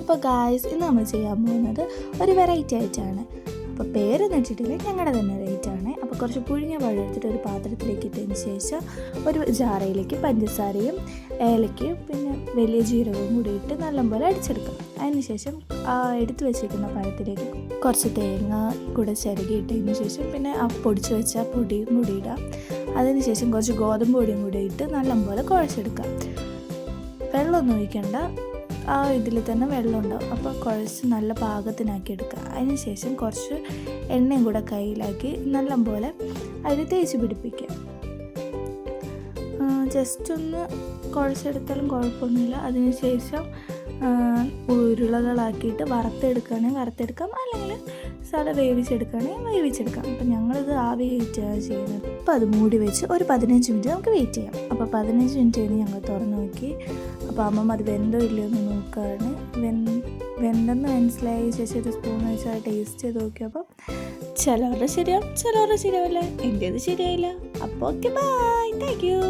അപ്പോൾ ഗായ്സ്, ഇന്ന് നമ്മൾ ചെയ്യാൻ പോകുന്നത് ഒരു വെറൈറ്റി ആയിട്ടാണ്. അപ്പോൾ പേരൊന്നും ഇട്ടിട്ടില്ല, ഞങ്ങളുടെ തന്നെ റേറ്റാണ്. അപ്പോൾ കുറച്ച് പുഴുങ്ങിയ പഴം എടുത്തിട്ട് ഒരു പാത്രത്തിലേക്ക് ഇട്ടതിന് ശേഷം ഒരു ജാറയിലേക്ക് പഞ്ചസാരയും ഏലക്കയും പിന്നെ വലിയ ജീരകവും കൂടി ഇട്ട് നല്ലപോലെ അടിച്ചെടുക്കാം. അതിന് ശേഷം എടുത്തു വെച്ചിരിക്കുന്ന പഴത്തിലേക്ക് കുറച്ച് തേങ്ങ കൂടെ ചിരകിയിട്ടതിന് ശേഷം പിന്നെ ആ പൊടിച്ച് വെച്ച പൊടിയും കൂടി ഇടാം. അതിന് ശേഷം കുറച്ച് ഗോതമ്പ് പൊടിയും കൂടി ഇട്ട് നല്ലപോലെ കുഴച്ചെടുക്കാം. വെള്ളമൊന്നും ഒഴിക്കണ്ട, ആ ഇതിൽ തന്നെ വെള്ളം ഉണ്ടാവും. അപ്പോൾ കുഴച്ച് നല്ല പാകത്തിനാക്കി എടുക്കുക. അതിന് ശേഷം കുറച്ച് എണ്ണയും കൂടെ കയ്യിലാക്കി നല്ലപോലെ അതിൽ തേച്ച് പിടിപ്പിക്കുക. ജസ്റ്റ് ഒന്ന് കുഴച്ചെടുത്താലും കുഴപ്പമൊന്നുമില്ല. അതിന് ശേഷം ഉരുളകളാക്കിയിട്ട് വറുത്തെടുക്കുകയാണെങ്കിൽ വറുത്തെടുക്കാം, അല്ലെങ്കിൽ സാധാ വേവിച്ചെടുക്കുകയാണെങ്കിൽ വേവിച്ചെടുക്കാം. അപ്പം ഞങ്ങളിത് ആവി കയറ്റുകയാണ് ചെയ്യുന്നത്. അപ്പോൾ അത് മൂടി വെച്ച് ഒരു 15 മിനിറ്റ് നമുക്ക് വെയിറ്റ് ചെയ്യാം. അപ്പോൾ 15 മിനിറ്റ് കഴിഞ്ഞ് ഞങ്ങൾ തുറന്ന് നോക്കി. അപ്പോൾ അമ്മമ്മ അത് വെന്തോ ഇല്ലയോ എന്ന് നോക്കുകയാണ്. വെന്തെന്ന് മനസ്സിലായ ശേഷം ഒരു സ്പൂൺ വെച്ച് അത് ടേസ്റ്റ് ചെയ്ത് നോക്കിയപ്പോൾ ചിലവരുടെ ശരിയാവും, ചിലവരുടെ ശരിയാവില്ല. എൻ്റേത് ശരിയായില്ല. അപ്പോൾ ഓക്കെ, ബൈ, താങ്ക് യു.